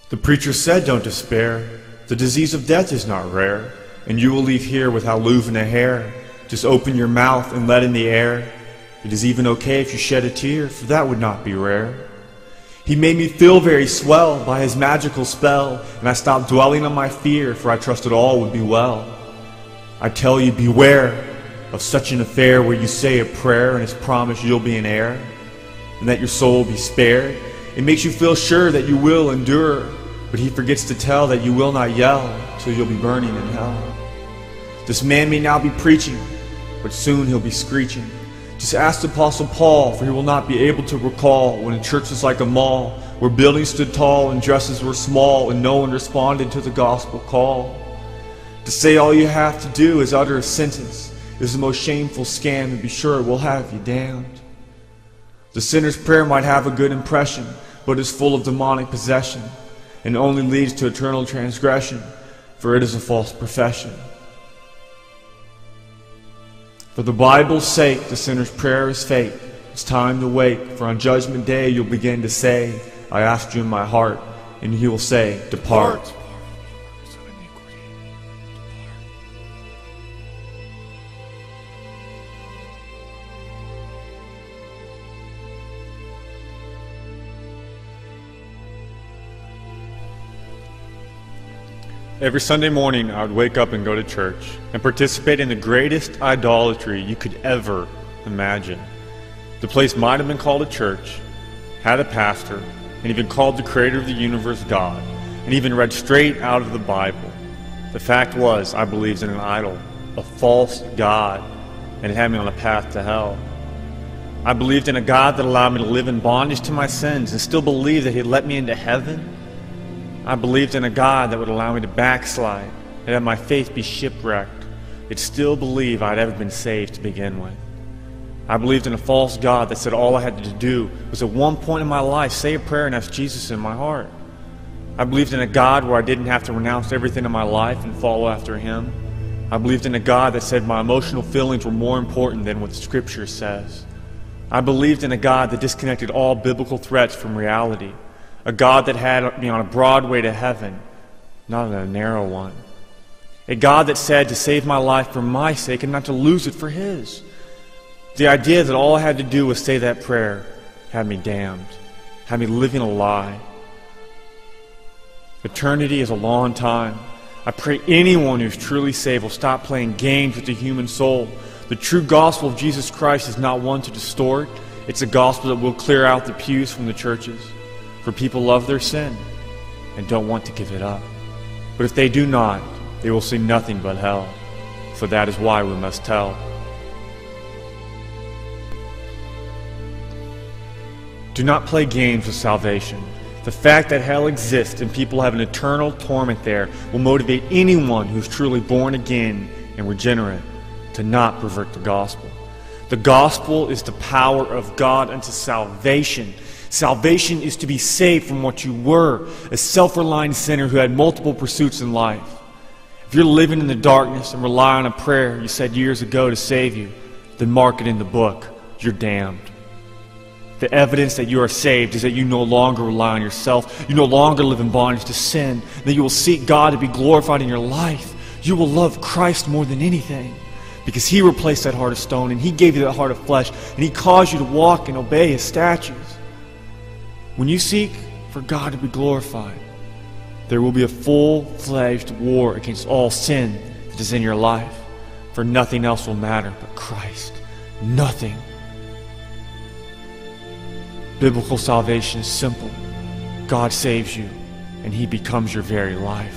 The preacher said, don't despair. The disease of death is not rare, and you will leave here without losing a hair. Just open your mouth and let in the air. It is even okay if you shed a tear, for that would not be rare. He made me feel very swell by his magical spell, and I stopped dwelling on my fear, for I trusted all would be well. I tell you, beware of such an affair where you say a prayer and it's promised you'll be an heir, and that your soul will be spared. It makes you feel sure that you will endure, but he forgets to tell that you will not yell till you'll be burning in hell. This man may now be preaching, but soon he'll be screeching. Just ask the Apostle Paul, for he will not be able to recall when a church was like a mall, where buildings stood tall and dresses were small, and no one responded to the gospel call. To say all you have to do is utter a sentence is the most shameful scam, and be sure it will have you damned. The sinner's prayer might have a good impression, but is full of demonic possession, and only leads to eternal transgression, for it is a false profession. For the Bible's sake, the sinner's prayer is fake. It's time to wake, for on Judgment Day you'll begin to say, I asked you in my heart, and he will say, depart. Every Sunday morning, I would wake up and go to church and participate in the greatest idolatry you could ever imagine. The place might have been called a church, had a pastor, and even called the creator of the universe God, and even read straight out of the Bible. The fact was, I believed in an idol, a false God, and it had me on a path to hell. I believed in a God that allowed me to live in bondage to my sins and still believed that He'd let me into heaven. I believed in a God that would allow me to backslide and have my faith be shipwrecked, yet still believe I'd ever been saved to begin with. I believed in a false God that said all I had to do was at one point in my life say a prayer and ask Jesus in my heart. I believed in a God where I didn't have to renounce everything in my life and follow after Him. I believed in a God that said my emotional feelings were more important than what Scripture says. I believed in a God that disconnected all biblical threats from reality. A God that had me on a broad way to heaven, not on a narrow one. A God that said to save my life for my sake and not to lose it for His. The idea that all I had to do was say that prayer had me damned, had me living a lie. Eternity is a long time. I pray anyone who's truly saved will stop playing games with the human soul. The true gospel of Jesus Christ is not one to distort. It's a gospel that will clear out the pews from the churches. For people love their sin and don't want to give it up. But if they do not, they will see nothing but hell. For that is why we must tell. Do not play games with salvation. The fact that hell exists and people have an eternal torment there will motivate anyone who's truly born again and regenerate to not pervert the gospel. The gospel is the power of God unto salvation. Salvation is to be saved from what you were, a self-reliant sinner who had multiple pursuits in life. If you're living in the darkness and rely on a prayer you said years ago to save you, then mark it in the book. You're damned. The evidence that you are saved is that you no longer rely on yourself. You no longer live in bondage to sin. That you will seek God to be glorified in your life. You will love Christ more than anything, because He replaced that heart of stone and He gave you that heart of flesh, and He caused you to walk and obey His statutes. When you seek for God to be glorified, there will be a full-fledged war against all sin that is in your life, for nothing else will matter but Christ. Nothing. Biblical salvation is simple. God saves you, and He becomes your very life.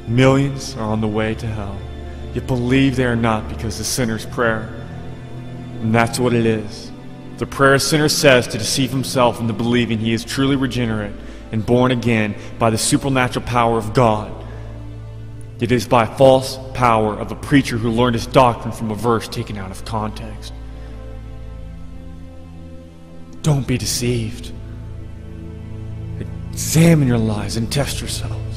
Millions are on the way to hell, yet believe they are not because the sinner's prayer. And that's what it is. The prayer a sinner says to deceive himself into believing he is truly regenerate and born again by the supernatural power of God. It is by false power of a preacher who learned his doctrine from a verse taken out of context. Don't be deceived. Examine your lives and test yourselves.